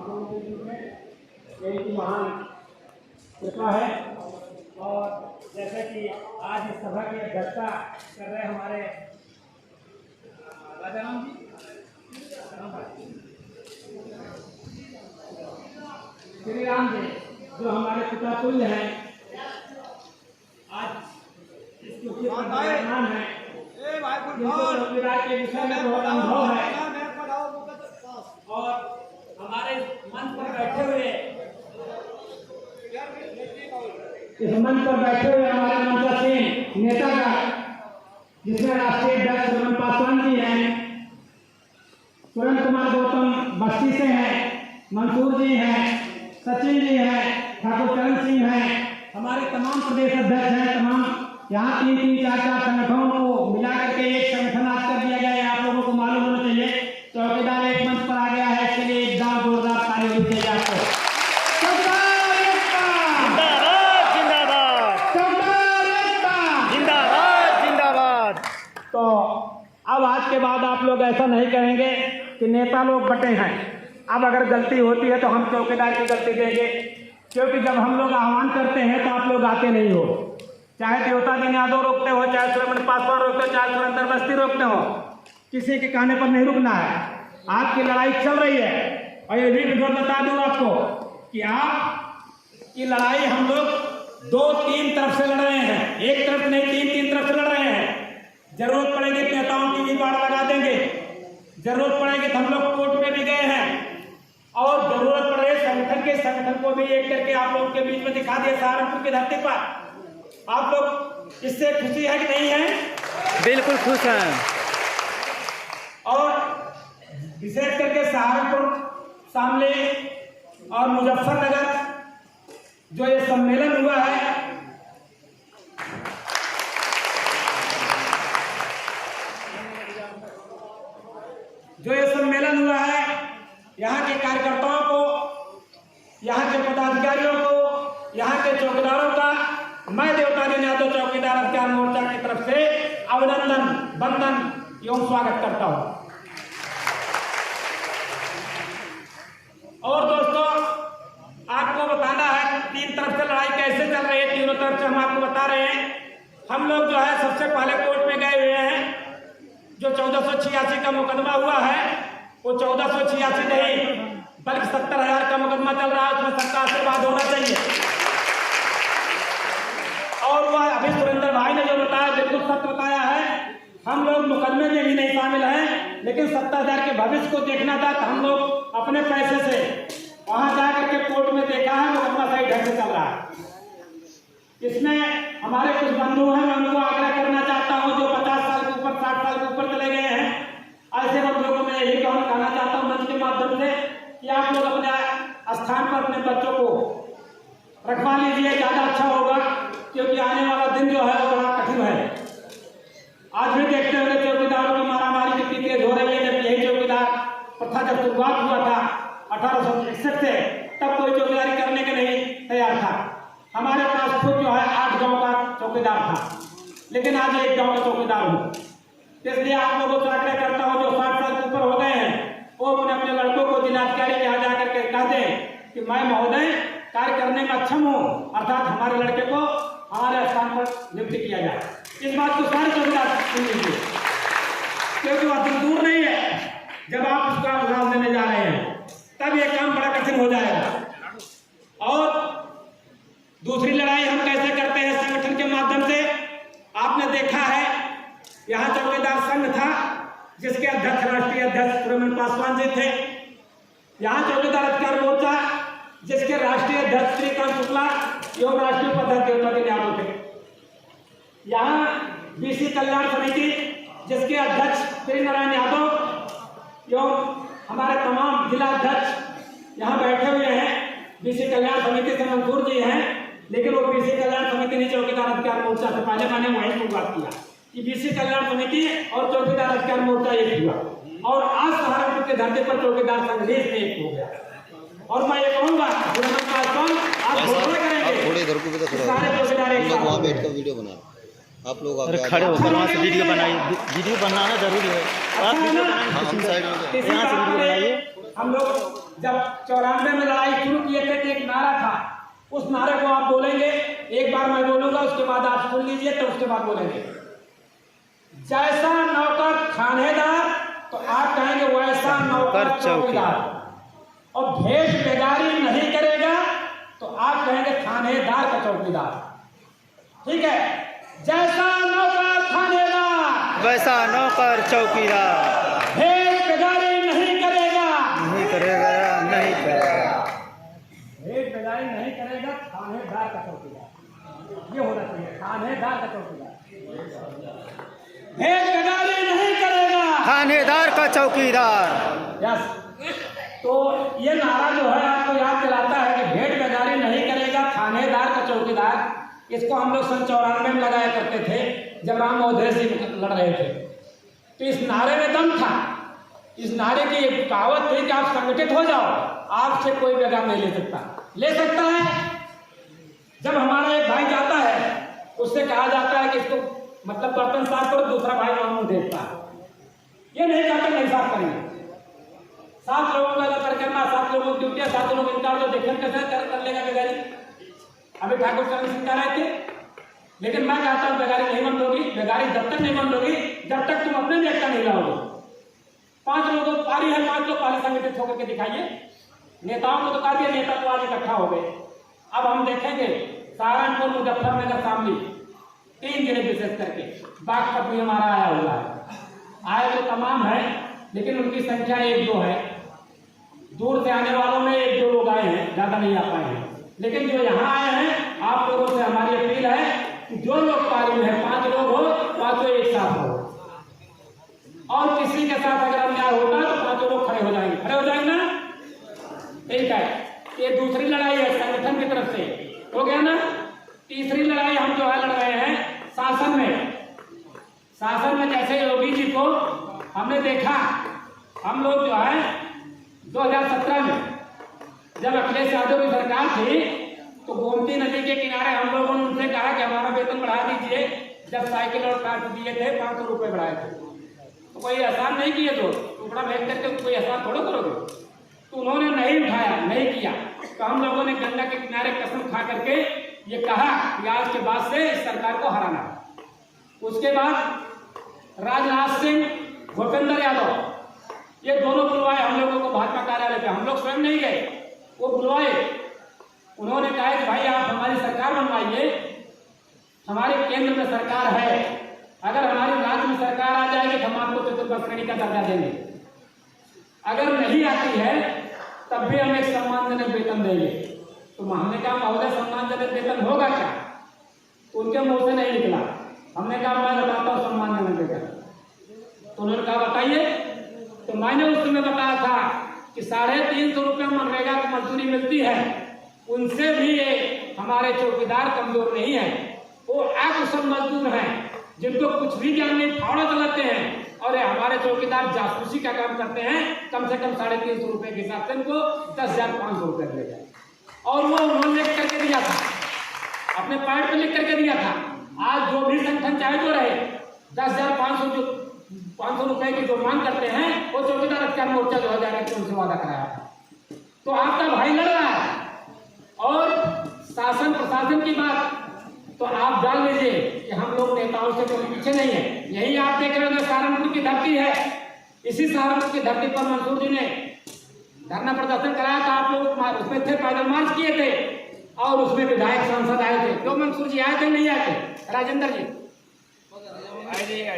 आप लोगों के बीच में यही महान कृपा है। और जैसे कि आज इस सभा की अध्यक्षता कर रहे हमारे राजाराम जी, श्री राम जी, जो हमारे पिता तुल्य हैं, आज इसके विराजमान है, जिनको चौकीदार के विषय में बहुत अनुभव है और हमारे मंच पर बैठे हुए हमारे मंचासीन नेता का, जिसमें राष्ट्रीय अध्यक्ष श्रवण पासवान जी हैं, सुरेंद्र कुमार गौतम बस्ती से हैं, मंसूर जी हैं, सचिन जी हैं, ठाकुर चरण सिंह हैं, हमारे तमाम प्रदेश अध्यक्ष हैं। तमाम यहाँ 3-3, 4-4 संगठनों को मिला करके एक संगठन आज कर दिया गया है। आप लोगों को मालूम होना चाहिए, चौकीदार एक मंच पर आ गया है, इसके लिए एकदम जोरदार ताली होनी चाहिए आपको। तो अब आज के बाद आप लोग ऐसा नहीं कहेंगे कि नेता लोग बटे हैं। अब अगर गलती होती है तो हम चौकीदार की गलती देंगे, क्योंकि जब हम लोग आह्वान करते हैं तो आप लोग आते नहीं हो। चाहे देवता दिन यादव रोकते हो, चाहे श्रवण पासवान रोकते हो, चाहे सुरेंद्र बस्ती रोकते हो, किसी के कहने पर नहीं रुकना है। आपकी लड़ाई चल रही है और ये भी बता दूं आपको कि आपकी लड़ाई हम लोग 2-3 तरफ से लड़ रहे हैं, एक तरफ नहीं 3-3 तरफ से लड़ रहे हैं। जरूरत पड़ेगी नेताओं की भी बाड़ लगा देंगे, जरूरत पड़ेगी तो हम लोग कोर्ट में भी गए हैं, और जरूरत पड़े संगठन को भी एक करके आप लोगों के बीच में दिखा दिया सहारनपुर की धरती पर। आप लोग इससे खुशी है कि नहीं है? बिल्कुल खुश हैं। और विशेष करके सहारनपुर, शामली और मुजफ्फरनगर जो ये सम्मेलन हुआ है, यहाँ के कार्यकर्ताओं को, यहाँ के पदाधिकारियों को, यहाँ के चौकीदारों का मैं देवता दिन यादव चौकीदार अधिकार मोर्चा की तरफ से अभिनंदन, वंदन एवं स्वागत करता हूँ। और दोस्तों, आपको बताना है 3 तरफ से लड़ाई कैसे चल रही है। तीनों तरफ से हम आपको बता रहे हैं। हम लोग जो है सबसे पहले कोर्ट में गए हुए हैं। जो 1486 का मुकदमा हुआ है, वो 1486 नहीं बल्कि 70,000 का मुकदमा चल रहा है। उसमें सबका आशीर्वाद होना चाहिए। और वह अभी सुरेंद्र भाई ने जो बताया बिल्कुल सत्य बताया है। हम लोग मुकदमे में भी नहीं शामिल हैं, लेकिन 70,000 के भविष्य को देखना था तो हम लोग अपने पैसे से वहां जाकर के कोर्ट में देखा है, मुकदमा सही ढंग से चल रहा है। इसमें हमारे कुछ बंधु हैं, मैं उनको आग्रह करना चाहता हूं जो 50 साल के ऊपर, 60 साल के ऊपर चले गए हैं। ऐसे बंधुओं को मैं यही कहना चाहता हूं मंच के माध्यम से कि आप लोग अपने स्थान पर अपने बच्चों को रखवा लीजिए, ज्यादा अच्छा होगा, क्योंकि आने वाला दिन जो है वो बड़ा कठिन है। आज भी देखते हुए चौकीदारों की मारामारी कितनी तेज हो रही है। जब यही चौकीदार प्रथा जब शुरुआत हुआ था 1861 से, तब कोई चौकीदारी करने के नहीं तैयार था। हमारे पास खुद जो है 8 गांव का चौकीदार था, लेकिन आज 1 गांव का चौकीदार हूँ। इसलिए आप लोगों से आग्रह करता हूँ जो 60 साल के ऊपर हो गए हैं, वो अपने लड़कों को जिलाधिकारी के यहाँ जाकर के कह दें कि मैं महोदय कार्य करने में अक्षम हूँ, अर्थात हमारे लड़के को हमारे स्थान पर नियुक्त किया जाए। इस बात को सारे चौकीदार सुन लीजिए, क्योंकि वह दिन दूर नहीं है जब आप उसका उदाहरण देने जा रहे हैं, तब यह काम बड़ा कठिन हो जाएगा। और दूसरी लड़ाई हम कैसे करते हैं संगठन के माध्यम से, आपने देखा है यहाँ चौकीदार संघ था जिसके अध्यक्ष राष्ट्रीय अध्यक्ष श्रवण पासवान जी थे। यहाँ चौकीदार अधिकार मोर्चा जिसके राष्ट्रीय अध्यक्ष श्रीकांत शुक्ला एवं राष्ट्रीय उपाध्यक्ष देवता दिन यादव थे। यहाँ बीसी कल्याण समिति जिसके अध्यक्ष श्री नारायण यादव एवं हमारे तमाम जिला अध्यक्ष यहाँ बैठे हुए हैं। बीसी कल्याण समिति से मंसूर जी हैं, लेकिन वो बीसी कल्याण समिति ने चौकीदार अधिकार मोर्चा से पहले मैंने वही शुरुआत किया कि बीसी कल्याण समिति और चौकीदार अधिकार मोर्चा एक हुआ, और आज सहारनपुर के धरती पर चौकीदार संघ एक हो गया। और मैं ये कहूँगा आप घोषणा करेंगे सारे चौकीदार एक साथ वहाँ बैठ कर वीडियो बना, आप लोग खड़े होकर वहाँ से वीडियो बनाइए। वीडियो बनाना जरूरी है, आप वीडियो बनाइए, यहाँ से वीडियो बनाइए। हम लोग जब 94 में लड़ाई शुरू किए थे तो एक नारा था, उस नारे को आप बोलेंगे, एक बार मैं बोलूंगा, उसके बाद आप सुन लीजिए, तो उसके बाद बोलेंगे। जैसा नौकर थानेदार, तो आप कहेंगे वैसा नौकर चौकीदार। और भेष बेगारी नहीं करेगा तो आप कहेंगे थानेदार का चौकीदार। ठीक है, जैसा नौकर थानेदार वैसा नौकर चौकीदार। भेष बेगारी नहीं करेगा, नहीं करेगा, नहीं करेगा। भेष बेगारी नहीं करेगा, थानेदार का चौकीदार। ये होना चाहिए, थानेदार का चौकीदार। भेष बेगारी नहीं करेगा, थानेदार का चौकीदार। यस। तो ये नारा जो है आपको याद दिलाता है कि भेंट बेगारी नहीं करेगा, थानेदार का चौकीदार। इसको हम लोग सन 94 में लगाया करते थे जब राम अवधेश जी लड़ रहे थे। तो इस नारे में दम था, इस नारे की एक कहावत थी कि आप संगठित हो जाओ, आपसे कोई बेगार नहीं ले सकता। ले सकता है जब हमारा एक भाई जाता है, उससे कहा जाता है कि इसको मतलब बर्तन साफ करो, दूसरा भाई मुंह देखता है, ये नहीं कहते नहीं साफ करेंगे। 7 लोगों का कर करना, 7 लोगों की ड्यूटी, 7 लोग इनकार, तो देखने कैसे कर लेगा बेगारी। अभी ठाकुर चरण सिंह कह रहे थे, लेकिन मैं कहता हूँ बेगारी नहीं बंद होगी। बेगारी जब तक नहीं बंद होगी जब तक तुम अपने भी एकता नहीं लाओगे। 5 लोगों पारी है, 5 लोग पारी संगठित होकर के दिखाइए। नेताओं को तो कहा दिया, नेता तो आज इकट्ठा हो गए। अब हम देखेंगे सहारनपुर, मुजफ्फरनगर, शामली, 3 जिले विशेष करके बागपत भी हमारा आया हुआ है। आए तो तमाम है, लेकिन उनकी संख्या 1-2 है। दूर से आने वालों में 1-2 लोग आए हैं, ज्यादा नहीं आ पाए हैं। लेकिन जो यहाँ आए हैं, आप लोगों से हमारी अपील है कि जो लोग पारी में है, 5 लोग हो, 5 एक साथ हो। और किसी के साथ अगर अन्याय होता है तो 5 लोग खड़े हो जाएंगे। खड़े हो जाएंगे ना? ठीक है, ये दूसरी लड़ाई है संगठन की तरफ से, हो गया ना। तीसरी लड़ाई हम जो है लड़ रहे हैं शासन में। शासन में जैसे योगी जी को हमने देखा, हम लोग जो है 2017 में जब अखिलेश यादव की सरकार थी, तो गोमती नदी के किनारे हम लोगों ने उनसे कहा कि हमारा वेतन बढ़ा दीजिए। जब साइकिल और कार दिए थे 500 रुपये बढ़ाए थे, तो कोई एहसान नहीं किए, तो टुकड़ा भेज करके कोई एहसान थोड़ा करोगे। तो उन्होंने नहीं उठाया, नहीं किया। तो हम लोगों ने गंगा के किनारे कसम खा करके ये कहा कि आज के बाद से इस सरकार को हराना। उसके बाद राजनाथ सिंह, भूपेंद्र यादव, ये दोनों बुलवाए हम लोगों को भाजपा कार्यालय पे। हम लोग स्वयं नहीं गए, वो बुलवाए। उन्होंने कहा कि भाई आप हमारी सरकार बनवाइए, हमारे केंद्र में सरकार है, अगर हमारे राज्य में सरकार आ जाएगी तो हम आपको चतुर्थ श्रेणी का दर्जा देंगे, अगर नहीं आती है तब भी हम एक सम्मानजनक वेतन देंगे। तो हमने कहा महोदय सम्मानजनक वेतन होगा क्या? तो उनके मुंह से नहीं निकला। हमने कहा मैं बताता हूँ सम्मानजनक वेतन। तो उन्होंने कहा बताइए। तो मैंने उस समय बताया था कि 350 रुपये मनरेगा की मजदूरी मिलती है, उनसे भी हमारे चौकीदार कमजोर नहीं है। वो अकुशल मजदूर हैं जिनको कुछ भी ज्ञान नहीं, फावड़ा चलाते हैं। और हमारे चौकीदार जासूसी का काम करते हैं, कम से कम 350 रुपये के हिसाब से उनको 10,500 रुपये मिलेगा। और वो उन्होंने लिख करके दिया था, अपने पैड पे लिख करके दिया था। आज जो भी संगठन चाहे जो रहे, 10,500 जो 500 रुपए की जो मांग करते हैं, वो चौकीदार अधिकार मोर्चा जो हो जाएगा उनसे वादा कराया था। तो आपका भाई लड़ रहा है। और शासन प्रशासन की बात तो आप जान लीजिए कि हम लोग नेताओं से कोई पीछे नहीं है। यही आप देख रहे हैं सहारनपुर की धरती है, इसी सहारनपुर की धरती पर मंसूर जी ने धरना प्रदर्शन कराया था। आप लोग उसमें थे, पैदल मार्च किए थे, और उसमें विधायक सांसद आए थे। क्यों मंसूर जी आए थे नहीं आए थे? राजेंद्र जी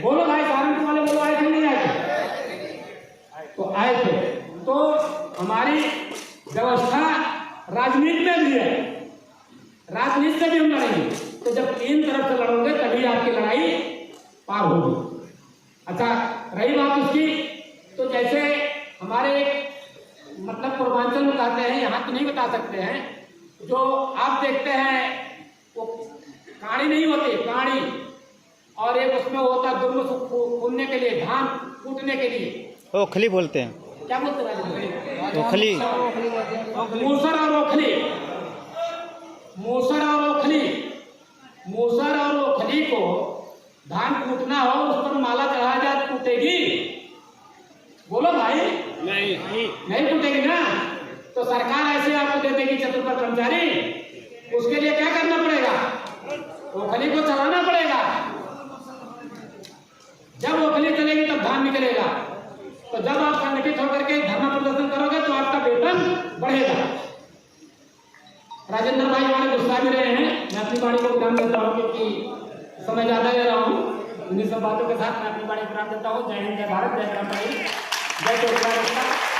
बोलो भाई, सहारनपुर वाले बोलो, आए थे नहीं आए थे? तो आए थे। तो हमारी व्यवस्था राजनीति में भी है, राजनीति से भी हम लड़ेंगे। तो जब 3 तरफ से लड़ोगे तभी आपकी लड़ाई पार होगी। अच्छा, रही बात उसकी, तो जैसे हमारे मतलब पूर्वांचल में कहते हैं, यहाँ तो नहीं बता सकते हैं, जो आप देखते हैं वो काड़ी नहीं होती, काड़ी, और एक उसमें होता दुर्मुख फूलने के लिए, धान कूटने के लिए ओखली बोलते हैं। क्या बोलते हैं? ओखली। मूसर और ओखली, मूसर और ओखली, मूसर और ओखली को धान कूटना हो, उस पर माला चढ़ाया जाए, कूटेगी? बोलो भाई, नहीं कूटेगी ना। सरकार ऐसे आपको दे देगी चतुर्पद कर्मचारी, उसके लिए क्या करना पड़ेगा? ओखली को चलाना पड़ेगा। जब ओखली चलेगी तब धान निकलेगा। तो जब आप संगठित होकर के धरना प्रदर्शन करोगे तो आपका वेतन बढ़ेगा। राजेंद्र भाई हमारे गुस्सा भी रहे हैं, मैं अपनी बाणी को विराम देता हूँ क्योंकि समय ज्यादा ले रहा हूँ। उन्हीं सब बातों के साथ मैं अपनी बाणी को विराम देता हूँ। जय हिंद, जय भारत, जय राम, जय चौकीदार।